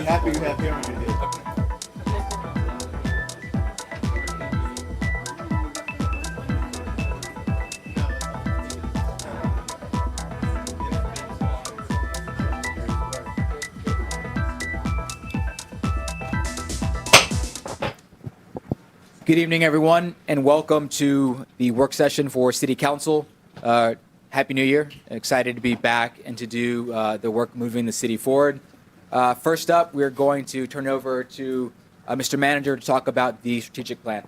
happy you have here on your head. Good evening, everyone, and welcome to the work session for City Council. Happy New Year. Excited to be back and to do the work moving the city forward. First up, we're going to turn over to Mr. Manager to talk about the strategic plan.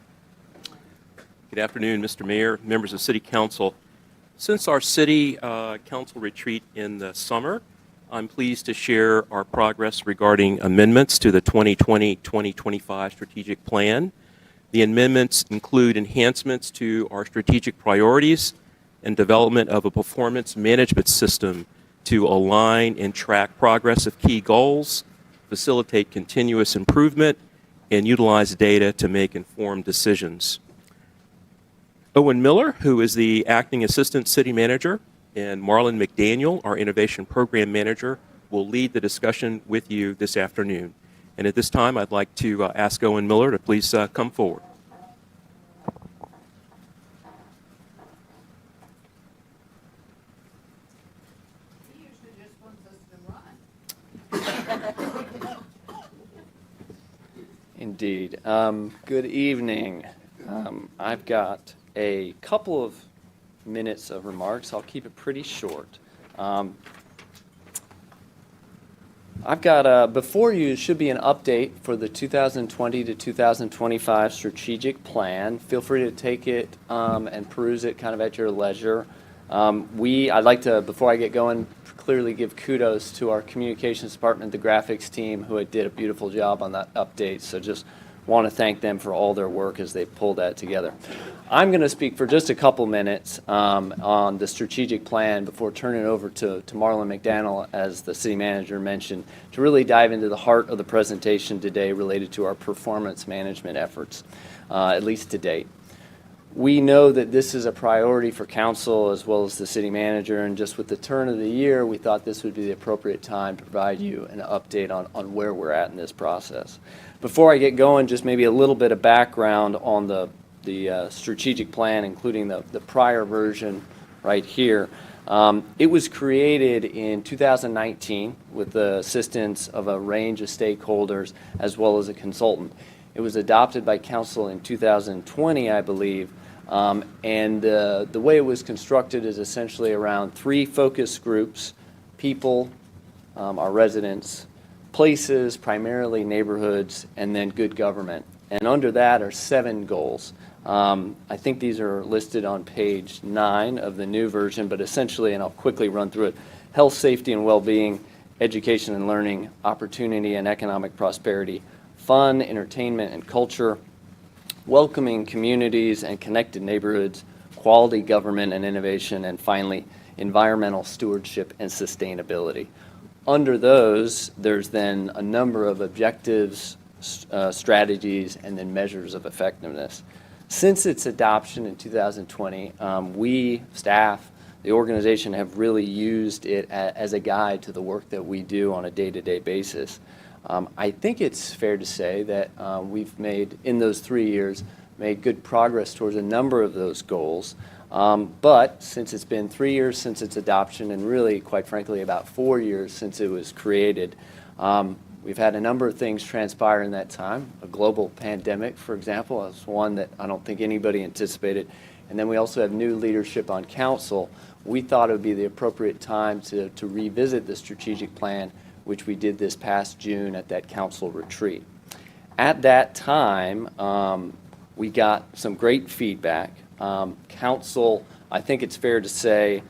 Good afternoon, Mr. Mayor, members of City Council. Since our City Council retreat in the summer, I'm pleased to share our progress regarding amendments to the 2020-2025 strategic plan. The amendments include enhancements to our strategic priorities and development of a performance management system to align and track progress of key goals, facilitate continuous improvement, and utilize data to make informed decisions. Owen Miller, who is the Acting Assistant City Manager, and Marlon McDaniel, our Innovation Program Manager, will lead the discussion with you this afternoon. And at this time, I'd like to ask Owen Miller to please come forward. He usually just wants us to run. Indeed. Good evening. I've got a couple of minutes of remarks. I'll keep it pretty short. I've got before you should be an update for the 2020 to 2025 strategic plan. Feel free to take it and peruse it kind of at your leisure. I'd like to, before I get going, clearly give kudos to our communications department, the graphics team, who did a beautiful job on that update. So just want to thank them for all their work as they pulled that together. I'm going to speak for just a couple minutes on the strategic plan before turning it over to Marlon McDaniel, as the city manager mentioned, to really dive into the heart of the presentation today related to our performance management efforts, at least to date. We know that this is a priority for council as well as the city manager, and just with the turn of the year, we thought this would be the appropriate time to provide you an update on where we're at in this process. Before I get going, just maybe a little bit of background on the strategic plan, including the prior version right here. It was created in 2019 with the assistance of a range of stakeholders as well as a consultant. It was adopted by council in 2020, I believe, and the way it was constructed is essentially around three focus groups: people, our residents; places, primarily neighborhoods; and then good government. And under that are 7 goals. I think these are listed on page 9 of the new version, but essentially, and I'll quickly run through it: health, safety, and well-being; education and learning; opportunity and economic prosperity; fun, entertainment, and culture; welcoming communities and connected neighborhoods; quality government and innovation; and finally, environmental stewardship and sustainability. Under those, there's then a number of objectives, strategies, and then measures of effectiveness. Since its adoption in 2020, we, staff, the organization, have really used it as a guide to the work that we do on a day-to-day basis. I think it's fair to say that we've made, in those 3 years, made good progress towards a number of those goals. But since it's been 3 years since its adoption, and really, quite frankly, about 4 years since it was created, we've had a number of things transpire in that time. A global pandemic, for example, is one that I don't think anybody anticipated. And then we also have new leadership on council. We thought it would be the appropriate time to revisit the strategic plan, which we did this past June at that council retreat. At that time, we got some great feedback. Council, I think it's fair to say,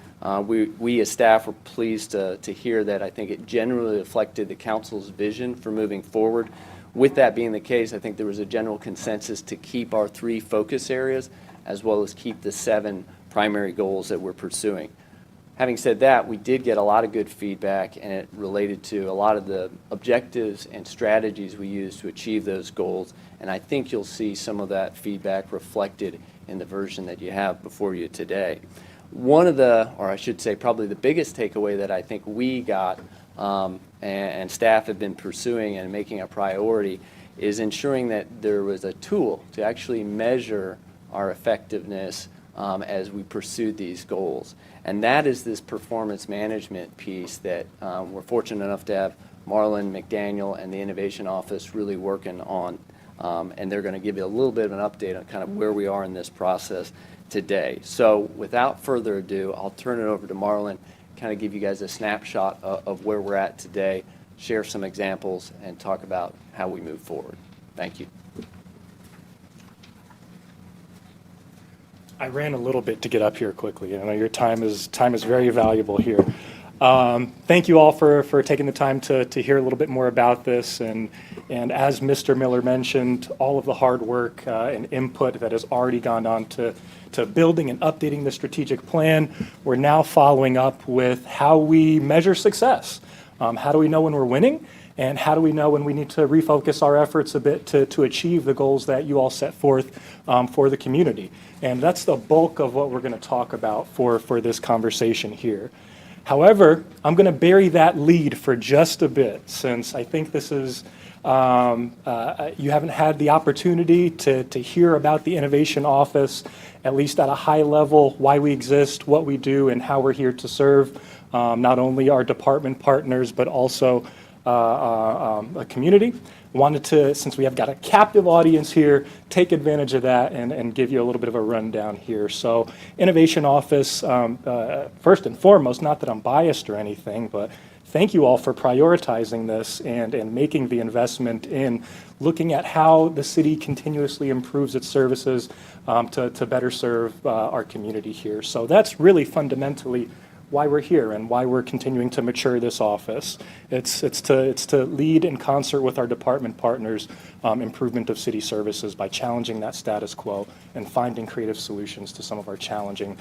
we as staff were pleased to hear that. I think it generally reflected the council's vision for moving forward. With that being the case, I think there was a general consensus to keep our 3 focus areas as well as keep the 7 primary goals that we're pursuing. Having said that, we did get a lot of good feedback, and it related to a lot of the objectives and strategies we use to achieve those goals, and I think you'll see some of that feedback reflected in the version that you have before you today. One of the, or I should say probably the biggest takeaway that I think we got and staff have been pursuing and making a priority is ensuring that there was a tool to actually measure our effectiveness as we pursued these goals. And that is this performance management piece that we're fortunate enough to have Marlon McDaniel and the Innovation Office really working on. And they're going to give you a little bit of an update on kind of where we are in this process today. So without further ado, I'll turn it over to Marlon, kind of give you guys a snapshot of where we're at today, share some examples, and talk about how we move forward. Thank you. I ran a little bit to get up here quickly. I know your time is very valuable here. Thank you all for taking the time to hear a little bit more about this. And as Mr. Miller mentioned, all of the hard work and input that has already gone on to building and updating the strategic plan, we're now following up with how we measure success. How do we know when we're winning? And how do we know when we need to refocus our efforts a bit to achieve the goals that you all set forth for the community? And that's the bulk of what we're going to talk about for this conversation here. However, I'm going to bury that lead for just a bit, since I think this is, you haven't had the opportunity to hear about the Innovation Office, at least at a high level, why we exist, what we do, and how we're here to serve not only our department partners, but also a community. Wanted to, since we have got a captive audience here, take advantage of that and give you a little bit of a rundown here. So Innovation Office, first and foremost, not that I'm biased or anything, but thank you all for prioritizing this and making the investment in looking at how the city continuously improves its services to better serve our community here. So that's really fundamentally why we're here and why we're continuing to mature this office. It's to lead in concert with our department partners improvement of city services by challenging that status quo and finding creative solutions to some of our challenging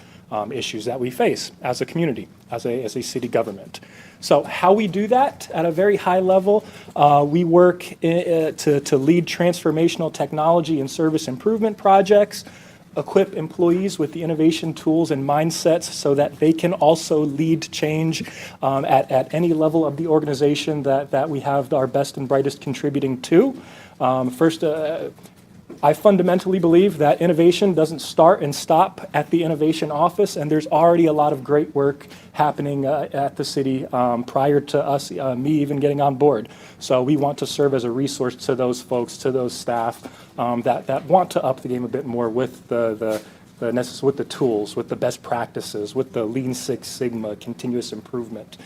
issues that we face as a community, as a city government. So how we do that at a very high level, we work to lead transformational technology and service improvement projects, equip employees with the innovation tools and mindsets so that they can also lead change at any level of the organization that we have our best and brightest contributing to. First, I fundamentally believe that innovation doesn't start and stop at the Innovation Office, and there's already a lot of great work happening at the city prior to us, me even getting on board. So we want to serve as a resource to those folks, to those staff that want to up the game a bit more with with the tools, with the best practices, with the Lean Six Sigma, continuous improvement,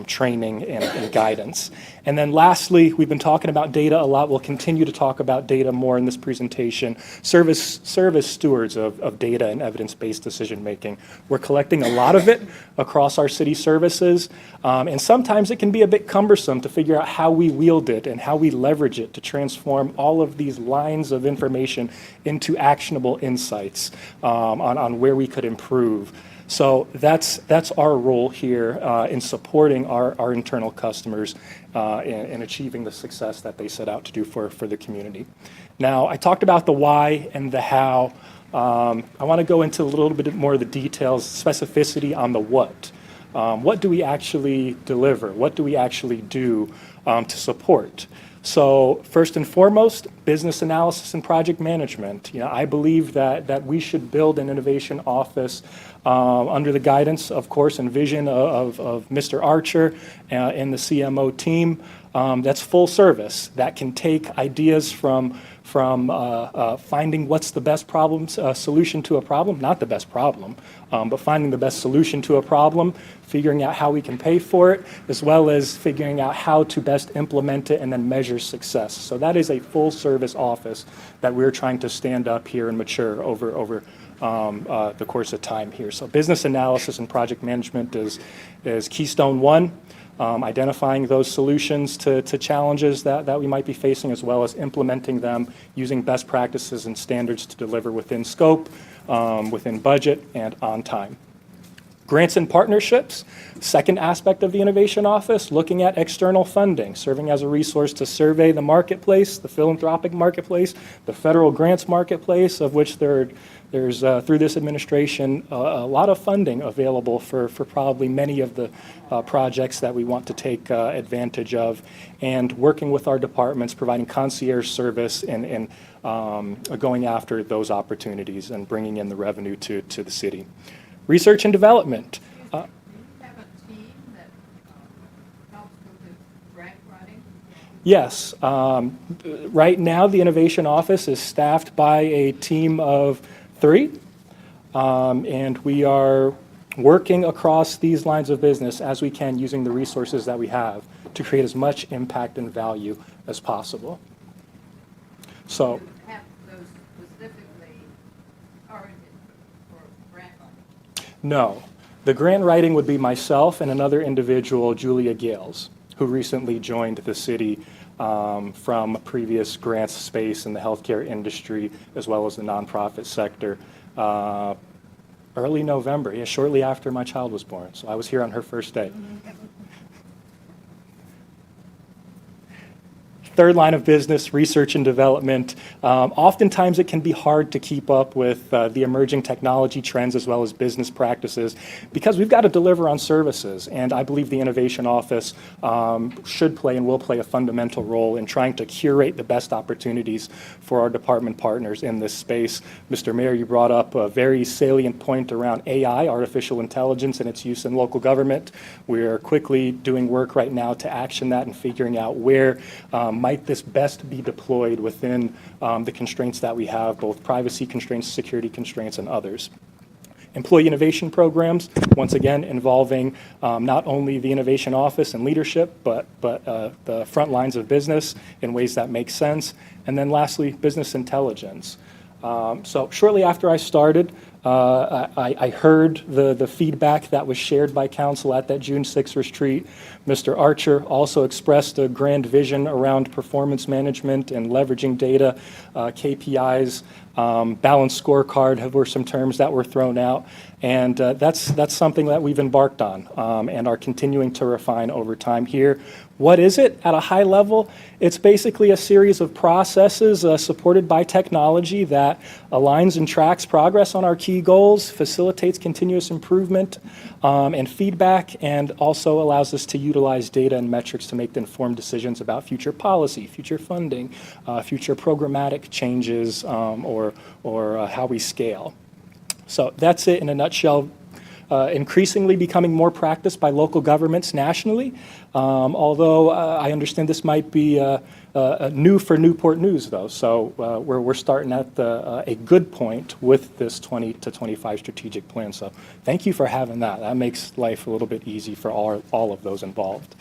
training and guidance. And then lastly, we've been talking about data a lot. We'll continue to talk about data more in this presentation. Serve as stewards of data and evidence-based decision-making. We're collecting a lot of it across our city services, and sometimes it can be a bit cumbersome to figure out how we wield it and how we leverage it to transform all of these lines of information into actionable insights on where we could improve. So that's our role here in supporting our internal customers in achieving the success that they set out to do for the community. Now, I talked about the why and the how. I want to go into a little bit more of the details, specificity on the what. What do we actually deliver? What do we actually do to support? So first and foremost, business analysis and project management. I believe that we should build an innovation office under the guidance, of course, and vision of Mr. Archer and the CMO team. That's full service, that can take ideas from finding what's the best solution to a problem, not the best problem, but finding the best solution to a problem, figuring out how we can pay for it, as well as figuring out how to best implement it and then measure success. So that is a full service office that we're trying to stand up here and mature over the course of time here. So business analysis and project management is keystone one. Identifying those solutions to challenges that we might be facing, as well as implementing them using best practices and standards to deliver within scope, within budget, and on time. Grants and partnerships, second aspect of the Innovation Office, looking at external funding, serving as a resource to survey the marketplace, the philanthropic marketplace, the federal grants marketplace, of which there's, through this administration, a lot of funding available for probably many of the projects that we want to take advantage of, and working with our departments, providing concierge service and going after those opportunities and bringing in the revenue to the city. Research and development. Do you have a team that helps with the grant writing? Yes. Right now, the Innovation Office is staffed by a team of 3, and we are working across these lines of business as we can using the resources that we have to create as much impact and value as possible. So. Have those specifically targeted for grant writing? No. The grant writing would be myself and another individual, Julia Gales, who recently joined the city from previous grants space in the healthcare industry as well as the nonprofit sector early November, shortly after my child was born. So I was here on her first day. Third line of business, research and development. Oftentimes it can be hard to keep up with the emerging technology trends as well as business practices because we've got to deliver on services. And I believe the Innovation Office should play and will play a fundamental role in trying to curate the best opportunities for our department partners in this space. Mr. Mayor, you brought up a very salient point around AI, artificial intelligence, and its use in local government. We're quickly doing work right now to action that and figuring out where might this best be deployed within the constraints that we have, both privacy constraints, security constraints, and others. Employee innovation programs, once again, involving not only the Innovation Office and leadership, but the front lines of business in ways that make sense. And then lastly, business intelligence. So shortly after I started, I heard the feedback that was shared by council at that June 6th retreat. Mr. Archer also expressed a grand vision around performance management and leveraging data, KPIs, balanced scorecard were some terms that were thrown out. And that's something that we've embarked on and are continuing to refine over time here. What is it at a high level? It's basically a series of processes supported by technology that aligns and tracks progress on our key goals, facilitates continuous improvement and feedback, and also allows us to utilize data and metrics to make informed decisions about future policy, future funding, future programmatic changes, or how we scale. So that's it in a nutshell. Increasingly becoming more practiced by local governments nationally, although I understand this might be new for Newport News, though. So we're starting at a good point with this 20 to 25 strategic plan. So thank you for having that. That makes life a little bit easy for all of those involved.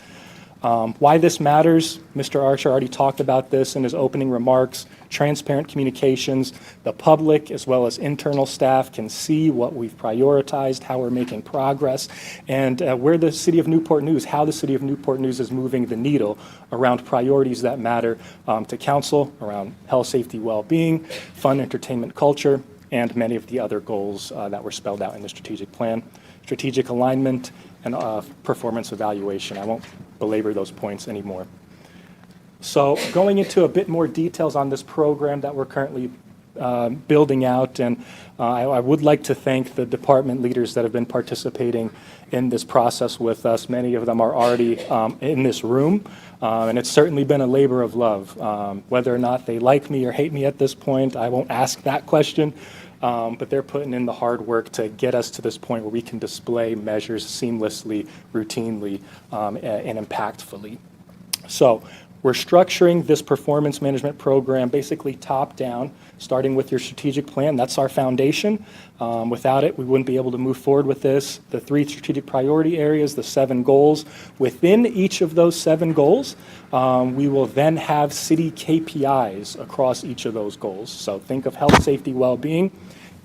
Why this matters, Mr. Archer already talked about this in his opening remarks. Transparent communications, the public as well as internal staff can see what we've prioritized, how we're making progress, and where the City of Newport News, how the City of Newport News is moving the needle around priorities that matter to council, around health, safety, well-being, fun, entertainment, culture, and many of the other goals that were spelled out in the strategic plan. Strategic alignment and performance evaluation. I won't belabor those points anymore. So going into a bit more details on this program that we're currently building out, and I would like to thank the department leaders that have been participating in this process with us. Many of them are already in this room, and it's certainly been a labor of love. Whether or not they like me or hate me at this point, I won't ask that question. But they're putting in the hard work to get us to this point where we can display measures seamlessly, routinely, and impactfully. So we're structuring this performance management program basically top down, starting with your strategic plan. That's our foundation. Without it, we wouldn't be able to move forward with this. The 3 strategic priority areas, the 7 goals. Within each of those 7 goals, we will then have city KPIs across each of those goals. So think of health, safety, well-being.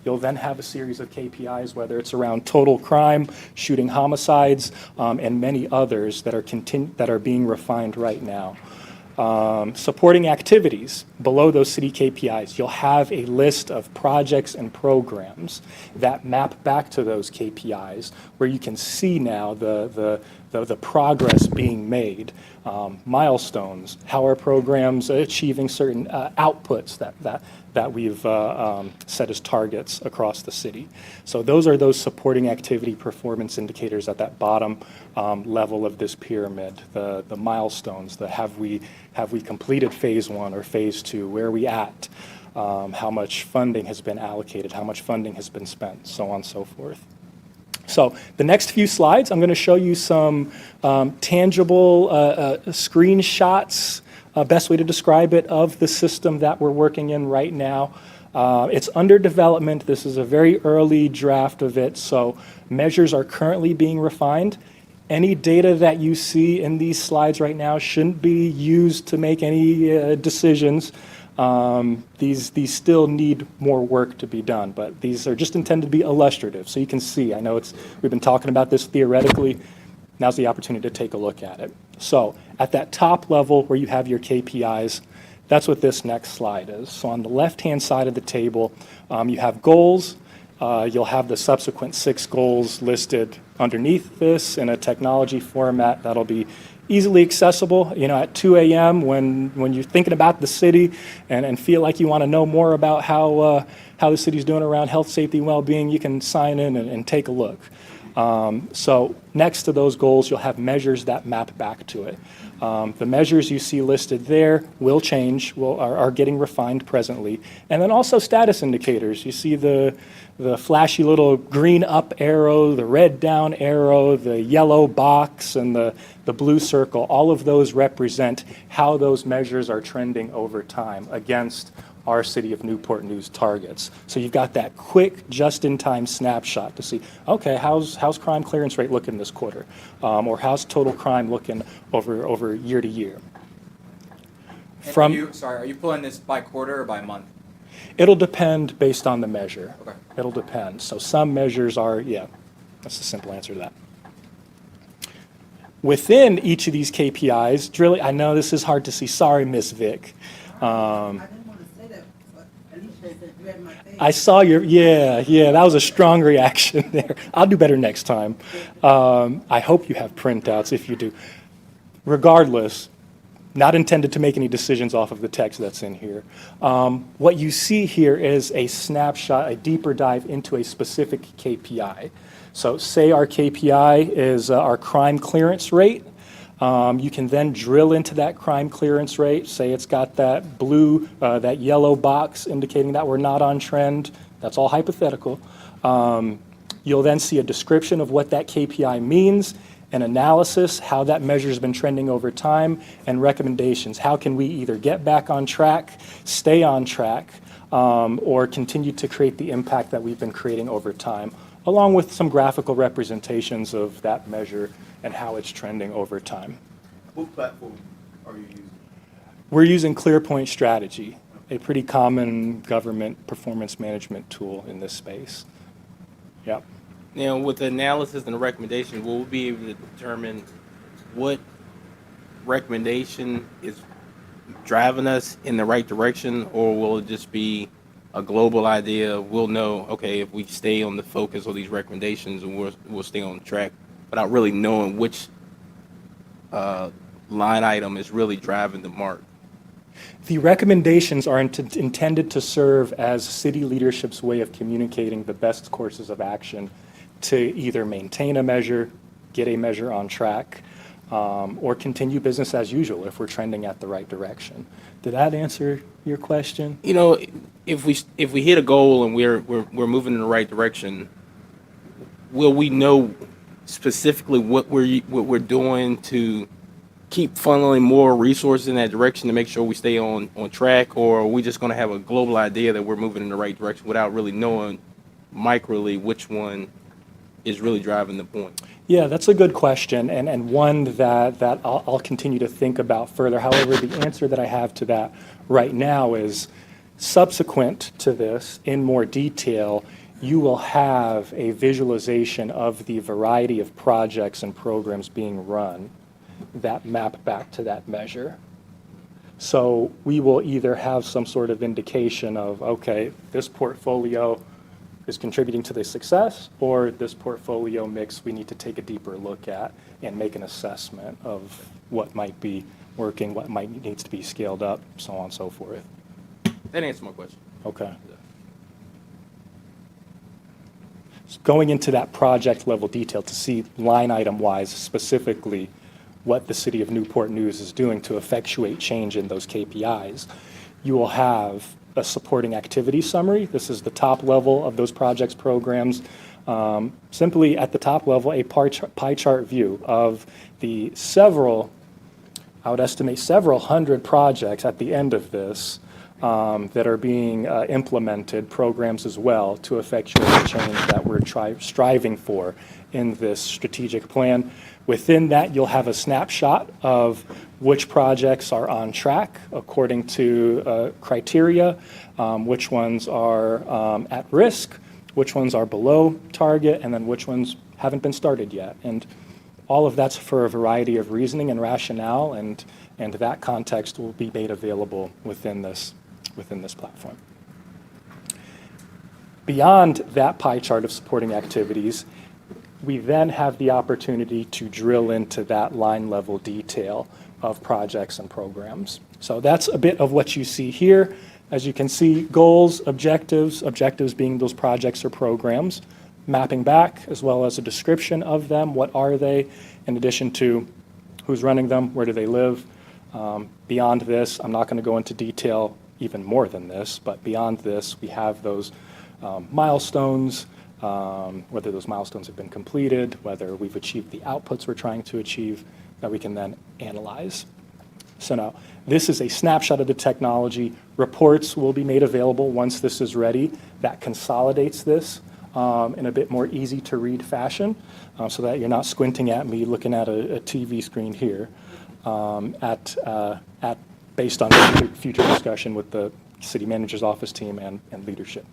You'll then have a series of KPIs, whether it's around total crime, shooting homicides, and many others that are being refined right now. Supporting activities. below those city KPIs, you'll have a list of projects and programs that map back to those KPIs, where you can see now the progress being made, milestones, how are programs achieving certain outputs that we've set as targets across the city. So those are those supporting activity performance indicators at that bottom level of this pyramid, the milestones, have we completed phase 1 or phase 2, where are we at, how much funding has been allocated, how much funding has been spent, so on and so forth. So the next few slides, I'm going to show you some tangible screenshots, best way to describe it, of the system that we're working in right now. It's under development. This is a very early draft of it, so measures are currently being refined. Any data that you see in these slides right now shouldn't be used to make any decisions. These still need more work to be done, but these are just intended to be illustrative, so you can see. I know we've been talking about this theoretically. Now's the opportunity to take a look at it. So at that top level where you have your KPIs, that's what this next slide is. So on the left-hand side of the table, you have goals. You'll have the subsequent 6 goals listed underneath this in a technology format that'll be easily accessible. You know, at 2 a.m. when you're thinking about the city and feel like you want to know more about how the city's doing around health, safety, and well-being, you can sign in and take a look. So next to those goals, you'll have measures that map back to it. The measures you see listed there will change, are getting refined presently. And then also status indicators. You see the flashy little green up arrow, the red down arrow, the yellow box, and the blue circle. All of those represent how those measures are trending over time against our City of Newport News targets. So you've got that quick, just-in-time snapshot to see, okay, how's crime clearance rate looking this quarter? Or how's total crime looking over year to year? Are you pulling this by quarter or by month? It'll depend based on the measure. Okay. It'll depend. So some measures are, that's the simple answer to that. Within each of these KPIs, I know this is hard to see. Sorry, Miss Vic. I didn't want to say that, but at least they said read my face. I saw that was a strong reaction there. I'll do better next time. I hope you have printouts if you do. Regardless, not intended to make any decisions off of the text that's in here. What you see here is a snapshot, a deeper dive into a specific KPI. So say our KPI is our crime clearance rate. You can then drill into that crime clearance rate. Say it's got that blue, that yellow box indicating that we're not on trend. That's all hypothetical. You'll then see a description of what that KPI means, an analysis, how that measure has been trending over time, and recommendations. How can we either get back on track, stay on track, or continue to create the impact that we've been creating over time, along with some graphical representations of that measure and how it's trending over time. What platform are you using? We're using ClearPoint Strategy, a pretty common government performance management tool in this space. Yep. Now, with the analysis and the recommendation, will we be able to determine what recommendation is driving us in the right direction, or will it just be a global idea? We'll know, okay, if we stay on the focus of these recommendations, and we'll stay on track, without really knowing which line item is really driving the mark. The recommendations are intended to serve as city leadership's way of communicating the best courses of action to either maintain a measure, get a measure on track, or continue business as usual if we're trending at the right direction. Did that answer your question? You know, if we hit a goal and we're moving in the right direction, will we know specifically what we're doing to keep funneling more resources in that direction to make sure we stay on track, or are we just going to have a global idea that we're moving in the right direction without really knowing microly which one is really driving the point? Yeah, that's a good question, and one that I'll continue to think about further. However, the answer that I have to that right now is subsequent to this, in more detail, you will have a visualization of the variety of projects and programs being run that map back to that measure. So we will either have some sort of indication of, okay, this portfolio is contributing to the success, or this portfolio mix we need to take a deeper look at and make an assessment of what might be working, what might needs to be scaled up, so on and so forth. That answers my question. Okay. So going into that project level detail to see line item wise specifically what the city of Newport News is doing to effectuate change in those KPIs, you will have a supporting activity summary. This is the top level of those projects, programs. Simply at the top level, a pie chart view of the several, I would estimate several hundred projects at the end of this that are being implemented, programs as well, to effectuate the change that we're striving for in this strategic plan. Within that, you'll have a snapshot of which projects are on track according to criteria, which ones are at risk, which ones are below target, and then which ones haven't been started yet. And all of that's for a variety of reasoning and rationale, and that context will be made available within this platform. Beyond that pie chart of supporting activities, we then have the opportunity to drill into that line level detail of projects and programs. So that's a bit of what you see here. As you can see, goals, objectives being those projects or programs, mapping back, as well as a description of them. What are they, in addition to who's running them, where do they live? Beyond this, I'm not going to go into detail even more than this, but beyond this, we have those milestones, whether those milestones have been completed, whether we've achieved the outputs we're trying to achieve, that we can then analyze. So now, this is a snapshot of the technology. Reports will be made available once this is ready. That consolidates this in a bit more easy to read fashion, so that you're not squinting at me looking at a TV screen here, based on future discussion with the city manager's office team and leadership.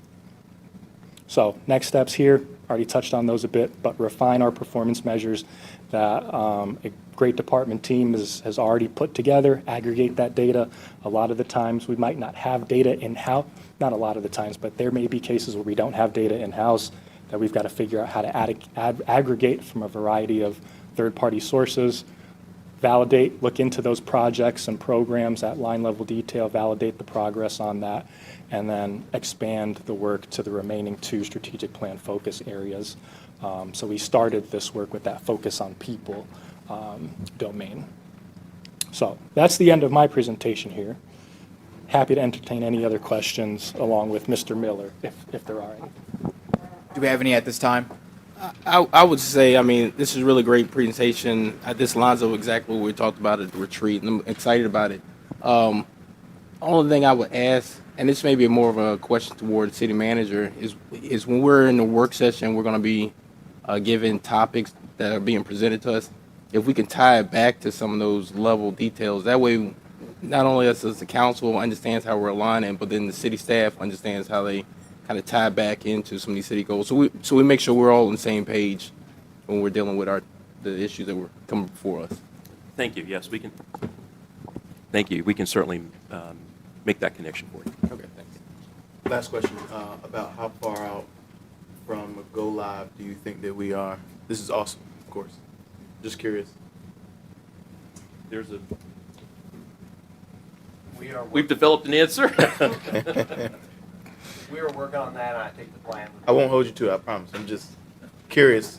So next steps here, already touched on those a bit, but refine our performance measures that a great department team has already put together, aggregate that data. A lot of the times we might not have data in-house, not a lot of the times, but there may be cases where we don't have data in-house that we've got to figure out how to aggregate from a variety of third-party sources, validate, look into those projects and programs at line level detail, validate the progress on that, and then expand the work to the remaining 2 strategic plan focus areas. So we started this work with that focus on people domain. So that's the end of my presentation here. Happy to entertain any other questions along with Mr. Miller, if there are any. Do we have any at this time? I would say, I mean, this is a really great presentation. This lines up exactly what we talked about at the retreat, and I'm excited about it. Only thing I would ask, and this may be more of a question toward the city manager, is when we're in the work session, we're going to be given topics that are being presented to us. If we can tie it back to some of those level details, that way, not only us as the council understands how we're aligning, but then the city staff understands how they kind of tie back into some of these city goals. So we make sure we're all on the same page when we're dealing with the issues that were coming before us. Thank you. Yes, we can. Thank you. We can certainly make that connection for you. Okay, thanks. Last question, about how far out from go live do you think that we are? This is awesome, of course. Just curious. There's a. We've developed an answer. We are working on that, and I think the plan. I won't hold you to it, I promise. I'm just curious.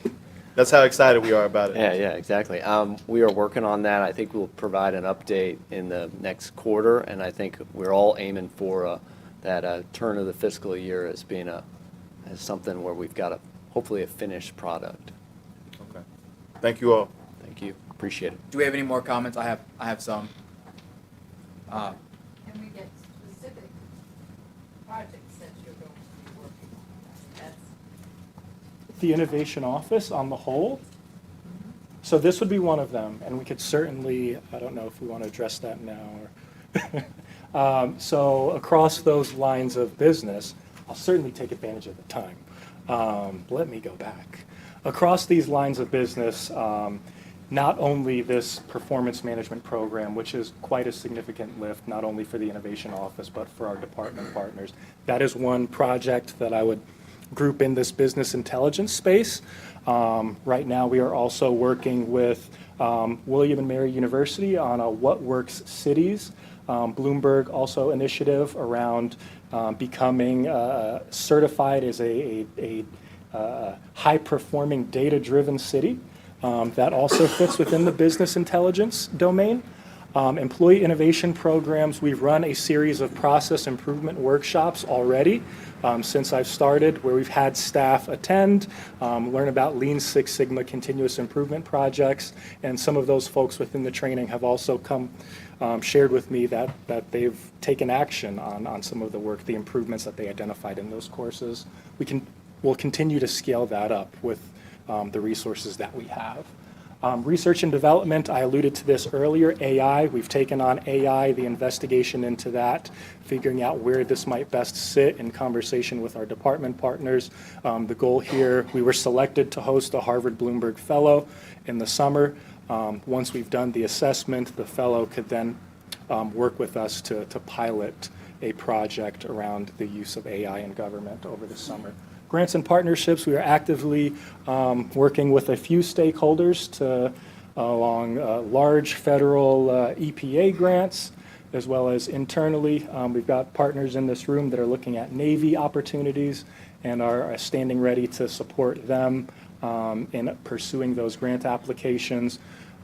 That's how excited we are about it. Yeah, exactly. We are working on that. I think we'll provide an update in the next quarter, and I think we're all aiming for that turn of the fiscal year as being as something where we've got hopefully a finished product. Okay. Thank you all. Thank you. Appreciate it. Do we have any more comments? I have some. Can we get specific projects that you're going to be working on? That's The innovation office on the whole. So this would be one of them, and we could certainly, I don't know if we want to address that now. Or so across those lines of business, I'll certainly take advantage of the time. Let me go back. Across these lines of business, not only this performance management program, which is quite a significant lift, not only for the innovation office, but for our department partners. That is one project that I would group in this business intelligence space. Right now, we are also working with William and Mary University on a What Works Cities Bloomberg also initiative around becoming certified as a high-performing, data-driven city. That also fits within the business intelligence domain. Employee innovation programs, we've run a series of process improvement workshops already since I've started, where we've had staff attend, learn about Lean Six Sigma continuous improvement projects, and some of those folks within the training have also come shared with me that they've taken action on some of the work, the improvements that they identified in those courses. We'll continue to scale that up with the resources that we have. Research and development, I alluded to this earlier, AI. We've taken on AI, the investigation into that, figuring out where this might best sit in conversation with our department partners. The goal here, we were selected to host a Harvard Bloomberg Fellow in the summer. Once we've done the assessment, the fellow could then work with us to pilot a project around the use of AI in government over the summer. Grants and partnerships, we are actively working with a few stakeholders along large federal EPA grants, as well as internally. We've got partners in this room that are looking at Navy opportunities and are standing ready to support them in pursuing those grant applications.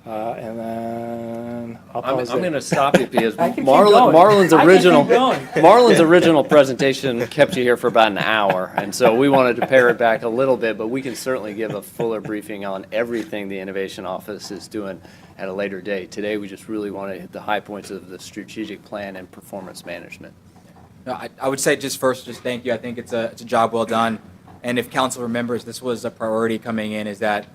And then I'll pause I'm there. going to stop you because I can keep going. Marlon's I can original keep going. Marlon's original presentation kept you here for about an hour, and so we wanted to pare it back a little bit, but we can certainly give a fuller briefing on everything the Innovation Office is doing at a later date. Today, we just really want to hit the high points of the strategic plan and performance management. No, I would say just thank you. I think it's a job well done. And if council remembers, this was a priority coming in, is that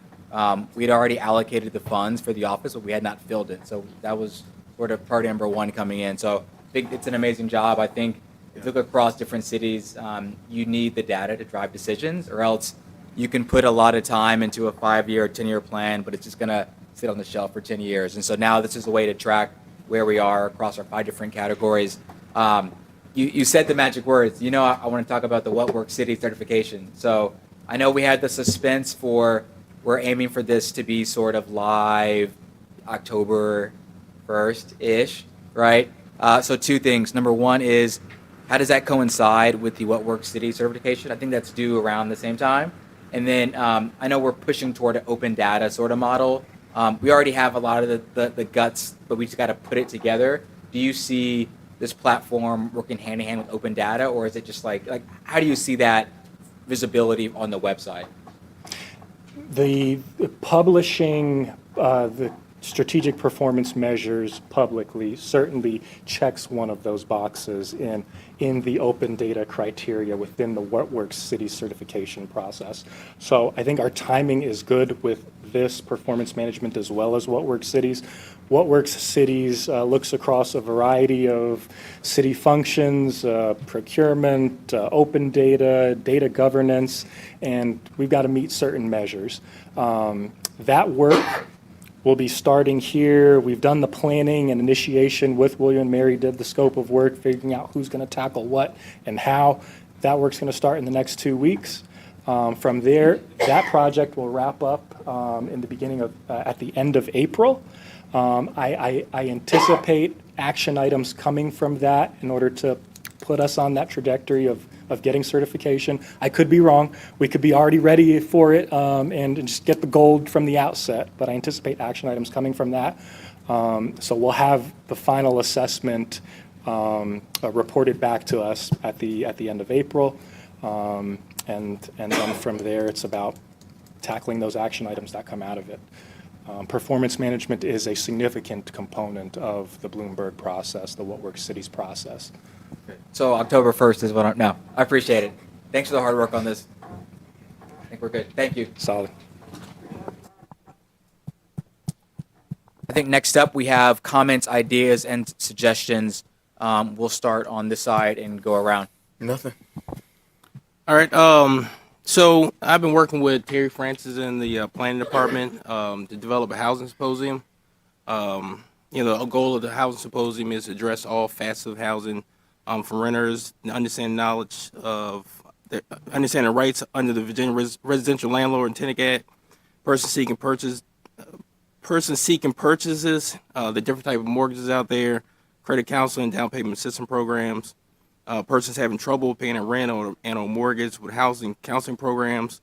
we had already allocated the funds for the office, but we had not filled it. So that was sort of priority number one coming in. So I think it's an amazing job. I think if you look across different cities, you need the data to drive decisions, or else you can put a lot of time into a 5-year or 10-year plan, but it's just going to sit on the shelf for 10 years. And so now this is a way to track where we are across our 5 different categories. You said the magic words. You know, I want to talk about the What Works City certification. So I know we had the suspense we're aiming for this to be sort of live October 1st-ish, right? So 2 things. Number one is, how does that coincide with the What Works City certification? I think that's due around the same time. And then I know we're pushing toward an open data sort of model. We already have a lot of the guts, but we just got to put it together. Do you see this platform working hand in hand with open data, or is it just like how do you see that visibility on the website? The publishing the strategic performance measures publicly certainly checks one of those boxes in the open data criteria within the What Works City certification process. So I think our timing is good with this performance management as well as What Works Cities. What Works Cities looks across a variety of city functions, procurement, open data, data governance, and we've got to meet certain measures. That work will be starting here. We've done the planning and initiation with William and Mary, did the scope of work, figuring out who's going to tackle what and how. That work's going to start in the next 2 weeks. From there, that project will wrap up in the beginning of, at the end of April. I anticipate action items coming from that in order to put us on that trajectory of getting certification. I could be wrong. We could be already ready for it and just get the gold from the outset, but I anticipate action items coming from that. So we'll have the final assessment reported back to us at the end of April. And then from there, it's about tackling those action items that come out of it. Performance management is a significant component of the Bloomberg process, the What Works Cities process. So October 1st is what I appreciate it. Thanks for the hard work on this. I think we're good. Thank you. Solid. I think next up we have comments, ideas, and suggestions. We'll start on this side and go around. Nothing. All right. So I've been working with Terry Francis in the planning department to develop a housing symposium. A goal of the housing symposium is to address all facets of housing for renters, and understand knowledge of understanding rights under the Virginia Residential Landlord and Tenant Act, person seeking purchase, the different type of mortgages out there, credit counseling, down payment assistance programs, persons having trouble paying a rent and or mortgage with housing counseling programs,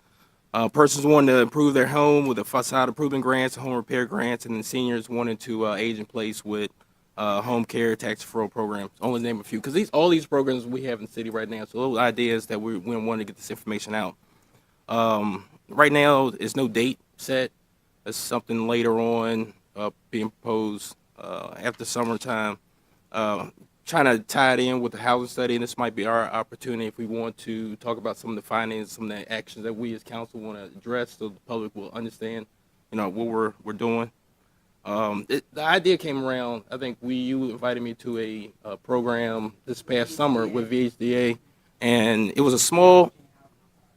persons wanting to improve their home with a facade improvement grants, home repair grants, and then seniors wanting to age in place with home care tax deferral programs. Only name a few, because all these programs we have in the city right now. So those ideas that we want to get this information out. Right now, there's no date set. It's something later on being proposed after summertime. Trying to tie it in with the housing study, and this might be our opportunity if we want to talk about some of the findings, some of the actions that we as council want to address, so the public will understand, what we're doing. The idea came around. I think you invited me to a program this past summer with VHDA, and it was a small,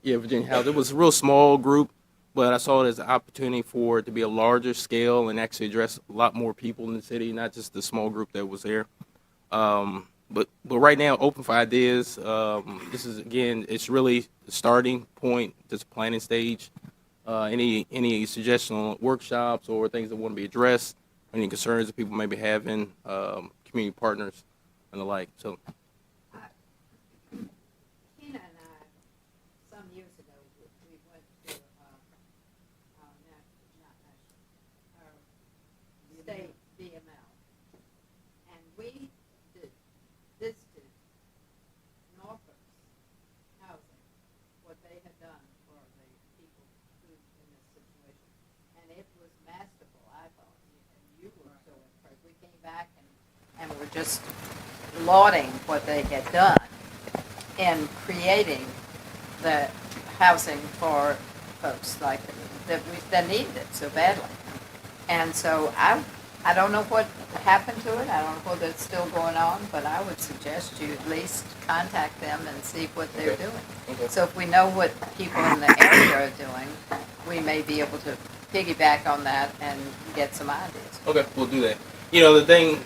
Virginia House. It was a real small group, but I saw it as an opportunity for it to be a larger scale and actually address a lot more people in the city, not just the small group that was there. But right now, open for ideas. This is, again, it's really the starting point, this planning stage. Any suggestion on workshops or things that want to be addressed, any concerns that people may be having, community partners and the like. So, Tina and I, some years ago, we went to, state BML, and we visited Norfolk's housing, what they had done for the people who in this situation, and it was masterful, I thought, and you were so impressed. We came back and were just lauding what they had done in creating the housing for folks like that needed it so badly. And so I don't know what happened to it. I don't know whether it's still going on, but I would suggest you at least contact them and see what they're doing. Okay. So if we know what people in the area are doing, we may be able to piggyback on that and get some ideas. okay, we'll do that. The thing,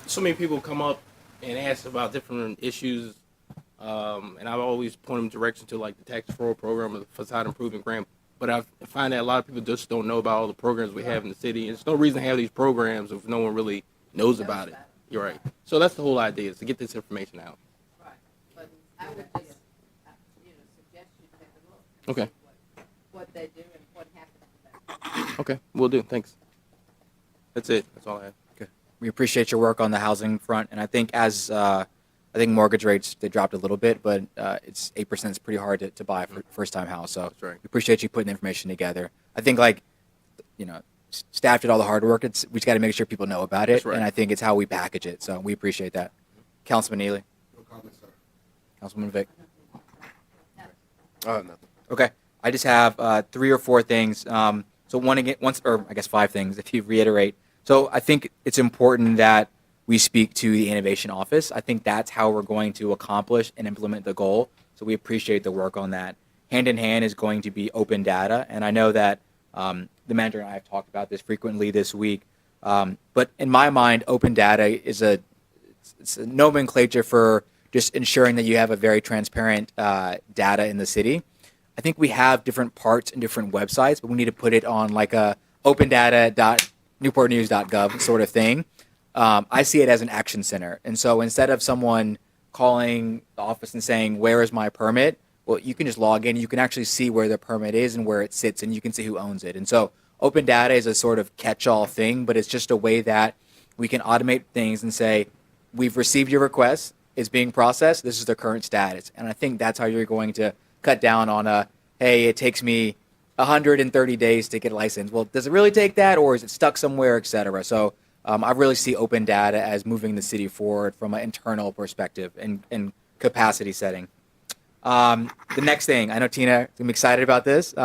so many people come up and ask about different issues, and I've always point them direction to like the tax deferral program or the facade improvement grant. But I find that a lot of people just don't know about all the programs we have in the city. And there's no reason to have these programs if no one really knows about it. You're right. So that's the whole idea, is to get this information out. Right. But I would just, suggest you take a look. Okay. What they do and what happened to them. Okay, we'll do. Thanks. That's it. That's all I have. Okay. We appreciate your work on the housing front, and I think I think mortgage rates, they dropped a little bit, but it's 8% is pretty hard to buy for first-time house. So That's right. we appreciate you putting the information together. I think staff did all the hard work. We just got to make sure people know about it, That's right. and I think it's how we package it. So we appreciate that. Councilman Neely. No comment, sir. Councilman Vic. Nothing. Okay. I just have 3 or 4 things. So I guess 5 things if you reiterate. So I think it's important that we speak to the innovation office. I think that's how we're going to accomplish and implement the goal. So we appreciate the work on that. Hand in hand is going to be open data. And I know that the manager and I have talked about this frequently this week. But in my mind, open data is it's a nomenclature for just ensuring that you have a very transparent data in the city. I think we have different parts and different websites, but we need to put it on like a opendata.newportnews.gov sort of thing. I see it as an action center. And so instead of someone calling the office and saying, where is my permit? Well, you can just log in. You can actually see where the permit is and where it sits, and you can see who owns it. And so open data is a sort of catch-all thing, but it's just a way that we can automate things and say, we've received your request. It's being processed. This is the current status. And I think that's how you're going to cut down on hey, it takes me 130 days to get a license. Well, does it really take that, or is it stuck somewhere, et cetera? So I really see open data as moving the city forward from an internal perspective and capacity setting. The next thing, I know Tina, I'm excited about this.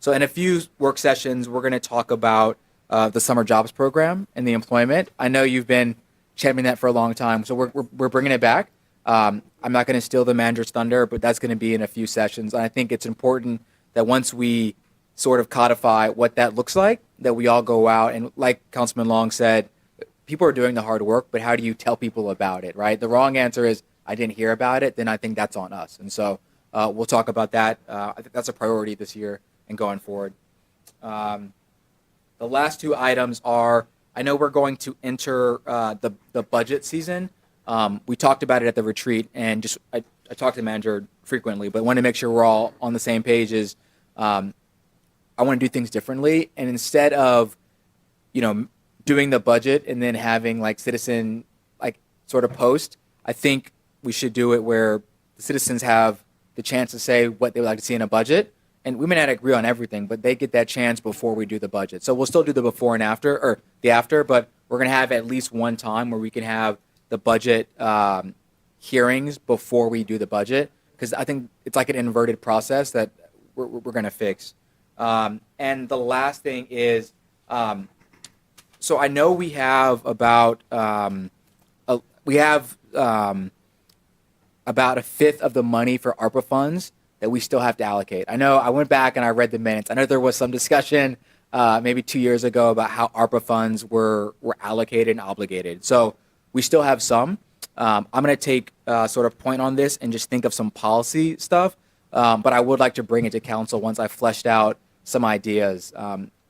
So in a few work sessions, we're going to talk about the summer jobs program and the employment. I know you've been championing that for a long time, so we're bringing it back. I'm not going to steal the manager's thunder, but that's going to be in a few sessions. And I think it's important that once we sort of codify what that looks like, that we all go out and, like Councilman Long said, people are doing the hard work, but how do you tell people about it, right? The wrong answer is, I didn't hear about it, then I think that's on us. And so we'll talk about that. I think that's a priority this year and going forward. The last two items are, I know we're going to enter the budget season. We talked about it at the retreat, and just I talk to the manager frequently, but want to make sure we're all on the same page. Is I want to do things differently, and instead of doing the budget and then having like citizen like sort of post, I think we should do it where the citizens have the chance to say what they would like to see in a budget. And we may not agree on everything, but they get that chance before we do the budget. So we'll still do the before and after, or the after, but we're going to have at least one time where we can have the budget hearings before we do the budget, because I think it's like an inverted process that we're going to fix. And the last thing is, so I know we have about a fifth of the money for ARPA funds that we still have to allocate. I know I went back and I read the minutes. I know there was some discussion maybe 2 years ago about how ARPA funds were allocated and obligated. So we still have some. I'm going to take sort of point on this and just think of some policy stuff. But I would like to bring it to council once I've fleshed out some ideas.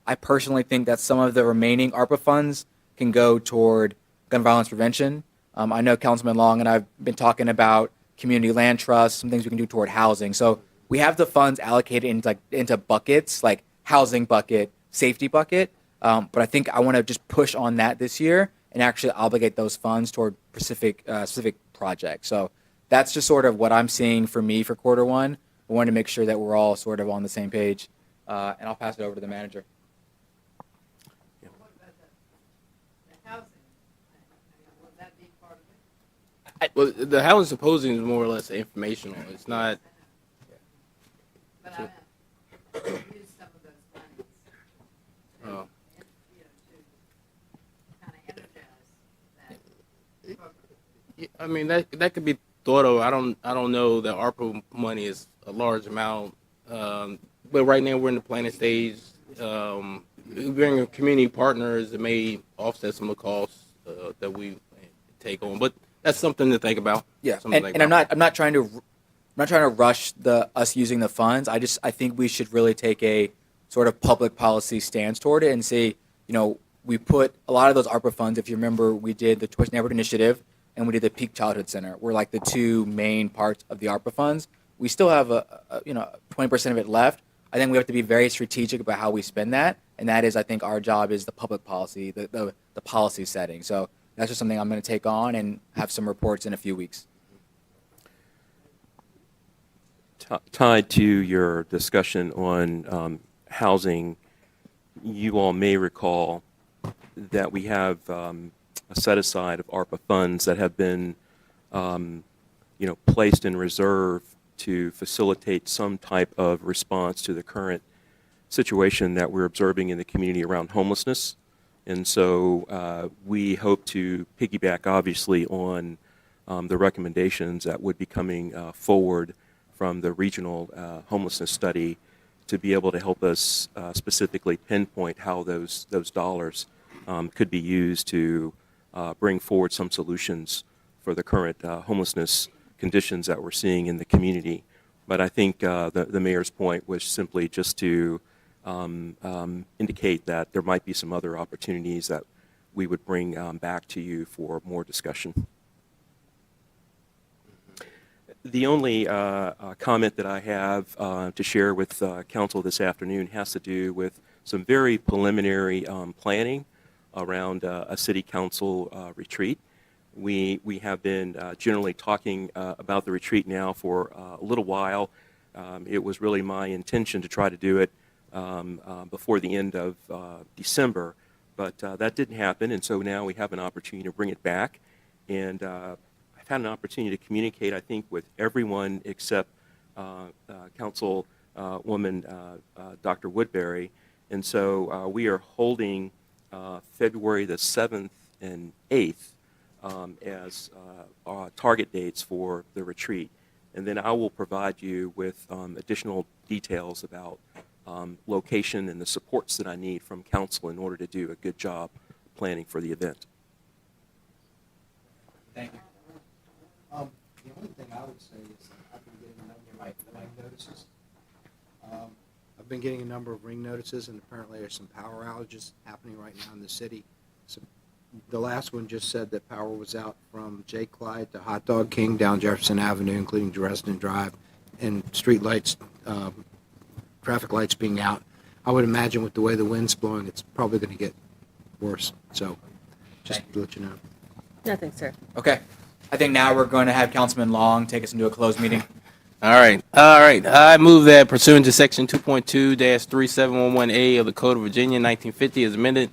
I personally think that some of the remaining ARPA funds can go toward gun violence prevention. I know Councilman Long and I've been talking about community land trust, some things we can do toward housing. So we have the funds allocated into buckets, like housing bucket, safety bucket. But I think I want to just push on that this year and actually obligate those funds toward specific projects. So that's just sort of what I'm seeing for me for quarter one. I wanted to make sure that we're all sort of on the same page. And I'll pass it over to the manager. What about the housing? Will that be part of it? Well, the housing symposium is more or less informational. It's not. But I meant, use some of those monies to, Oh. to kind of energize that program. Yeah, I mean that could be thought of. I don't know that ARPA money is a large amount, but right now we're in the planning stage. Bringing community partners that may offset some of the costs that we take on, but that's something to think about. Yeah, Something to and, think and about. I'm not trying to rush us using the funds. I think we should really take a sort of public policy stance toward it and say, we put a lot of those ARPA funds. If you remember, we did the Twitch Neighborhood Initiative and we did the Peak Childhood Center. We're like the two main parts of the ARPA funds. We still have 20% of it left. I think we have to be very strategic about how we spend that, and that is, I think, our job is the public policy, the policy setting. So that's just something I'm going to take on and have some reports in a few weeks. Tied to your discussion on housing, you all may recall that we have a set aside of ARPA funds that have been, placed in reserve to facilitate some type of response to the current situation that we're observing in the community around homelessness. And so we hope to piggyback, obviously, on the recommendations that would be coming forward from the regional homelessness study to be able to help us specifically pinpoint how those dollars could be used to bring forward some solutions for the current homelessness conditions that we're seeing in the community. But I think the mayor's point was simply just to indicate that there might be some other opportunities that we would bring back to you for more discussion. The only comment that I have to share with council this afternoon has to do with some very preliminary planning around a city council retreat. We have been generally talking about the retreat now for a little while. It was really my intention to try to do it before the end of December, but that didn't happen, and so now we have an opportunity to bring it back. And I've had an opportunity to communicate, I think, with everyone except Councilwoman Dr. Woodbury. And so we are holding February the 7th and 8th as target dates for the retreat. And then I will provide you with additional details about location and the supports that I need from council in order to do a good job planning for the event. Thank you. The only thing I would say is that I've been getting a number of ring notices. I've been getting a number of ring notices, and apparently there's some power outages happening right now in the city. So the last one just said that power was out from J. Clyde to Hot Dog King down Jefferson Avenue, including Dresden Drive, and street lights, traffic lights being out. I would imagine with the way the wind's blowing, it's probably going to get worse. So just to let you know. Nothing, sir. Okay. I think now we're going to have Councilman Long take us into a closed meeting. All right. I move that pursuant to Section 2.2-3711A of the Code of Virginia, 1950, as amended,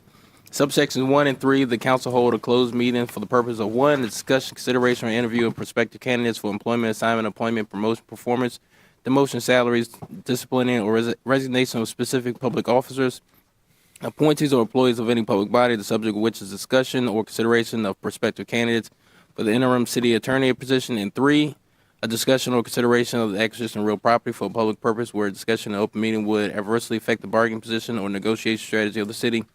subsections 1 and 3, the council hold a closed meeting for the purpose of 1, the discussion, consideration, or interview of prospective candidates for employment, assignment, appointment, promotion, performance, demotion, salaries, disciplining, or resignation of specific public officers, appointees or employees of any public body, the subject of which is discussion or consideration of prospective candidates for the interim city attorney position, and 3, a discussion or consideration of the acquisition of real property for a public purpose where a discussion in open meeting would adversely affect the bargaining position or negotiation strategy of the city,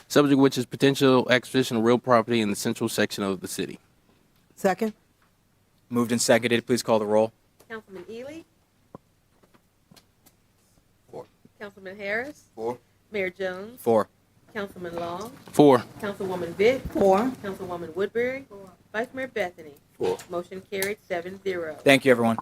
subject of which is potential acquisition of real property in the central section of the city. Second? Moved and seconded. Please call the roll. Councilman Ely? 4. Councilman Harris? 4. Mayor Jones? 4. Councilman Long? 4. Councilwoman Vitt? 4. Councilwoman Woodbury? Vice Mayor Bethany? 4. Motion carried 7-0. Thank you, everyone.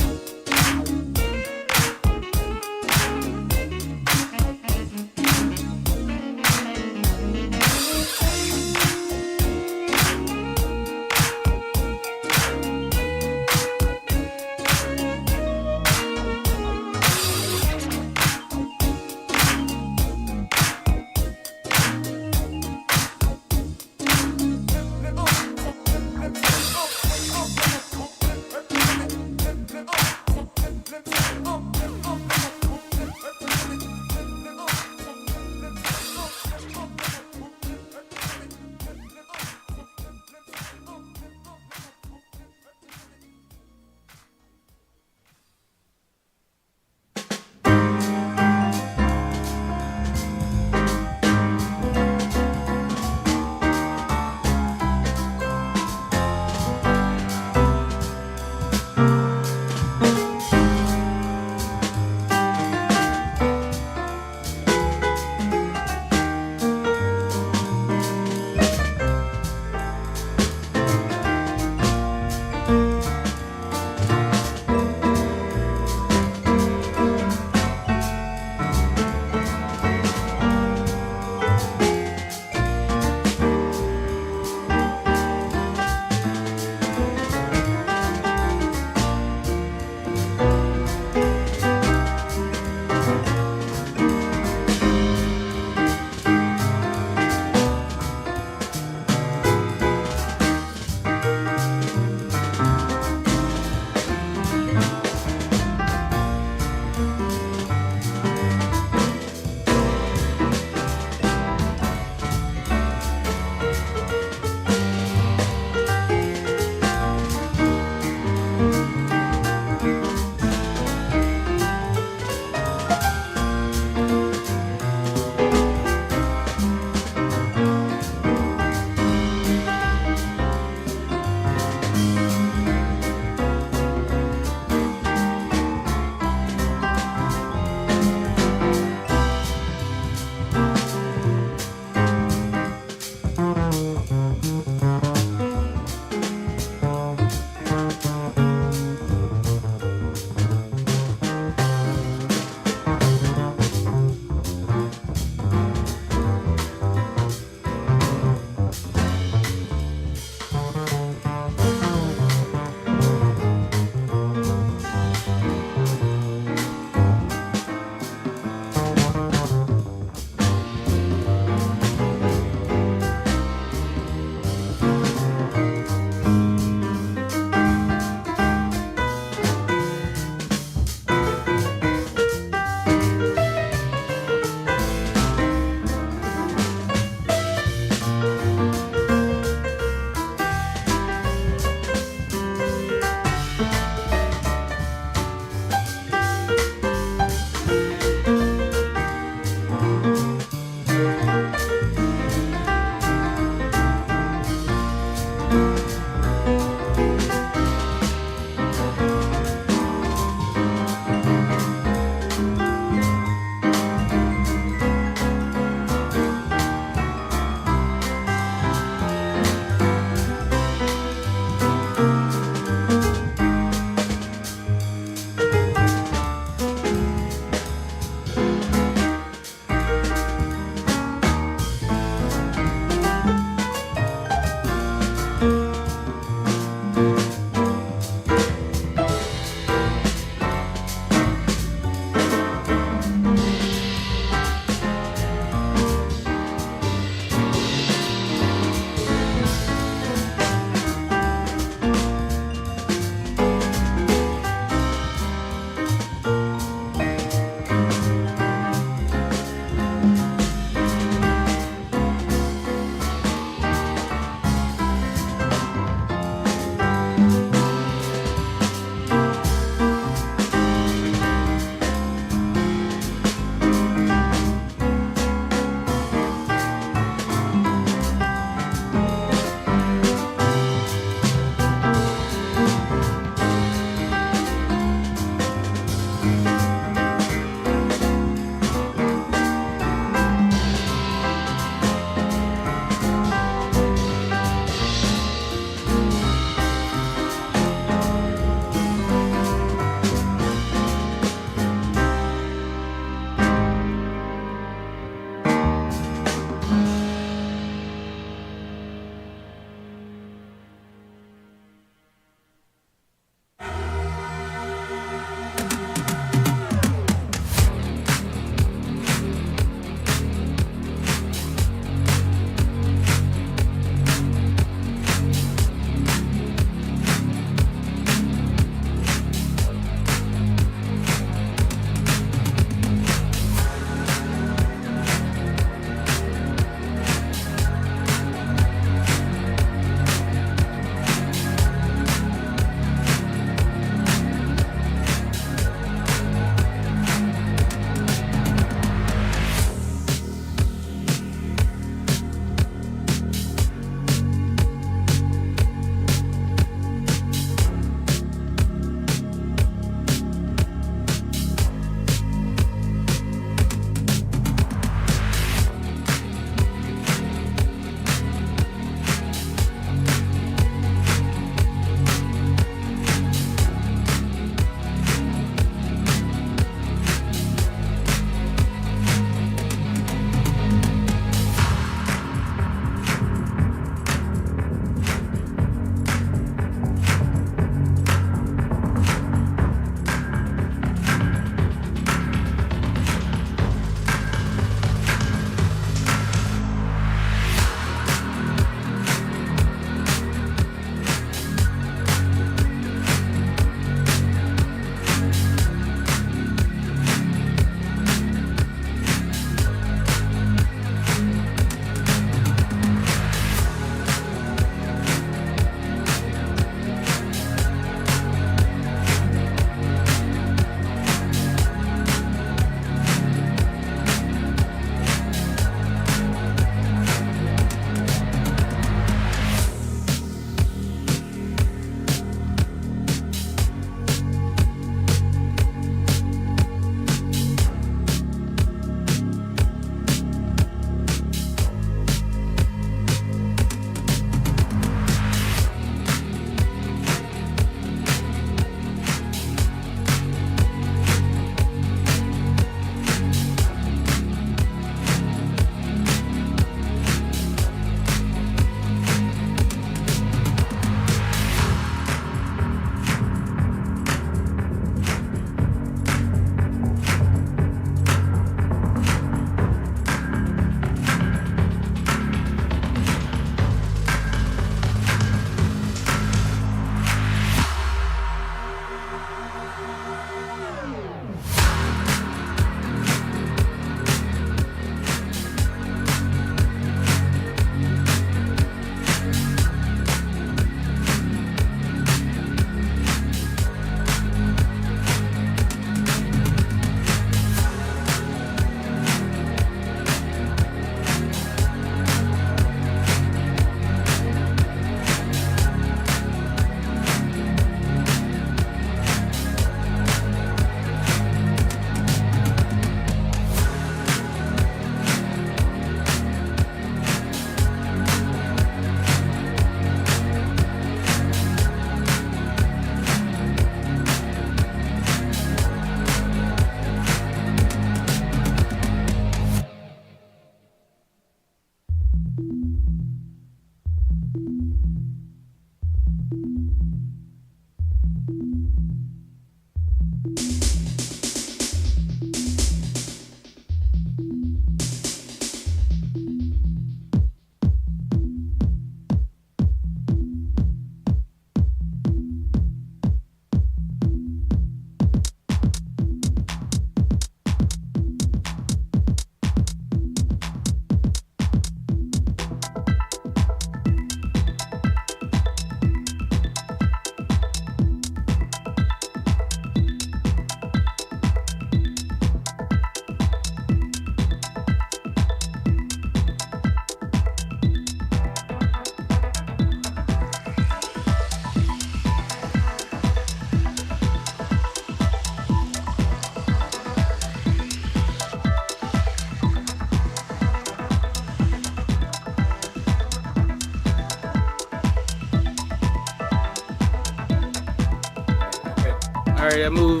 All right, I move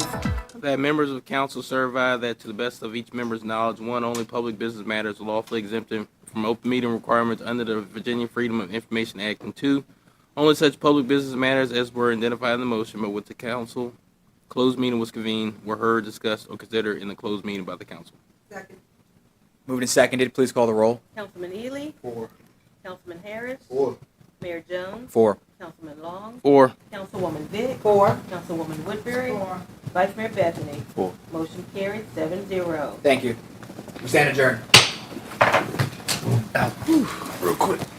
that members of council certify that to the best of each member's knowledge, one, only public business matters lawfully exempted from open meeting requirements under the Virginia Freedom of Information Act, and two, only such public business matters as were identified in the motion, but with the council, closed meeting was convened, were heard, discussed, or considered in the closed meeting by the council. Second. Moved and seconded. Please call the roll. Councilman Ely, 4. Councilman Harris, 4. Mayor Jones, 4. Councilman Long, 4. Councilwoman Vick, 4. Councilwoman Woodbury, Four. Vice Mayor Bethany. 4. Motion carried 7-0. Thank you. We stand adjourned. Real quick.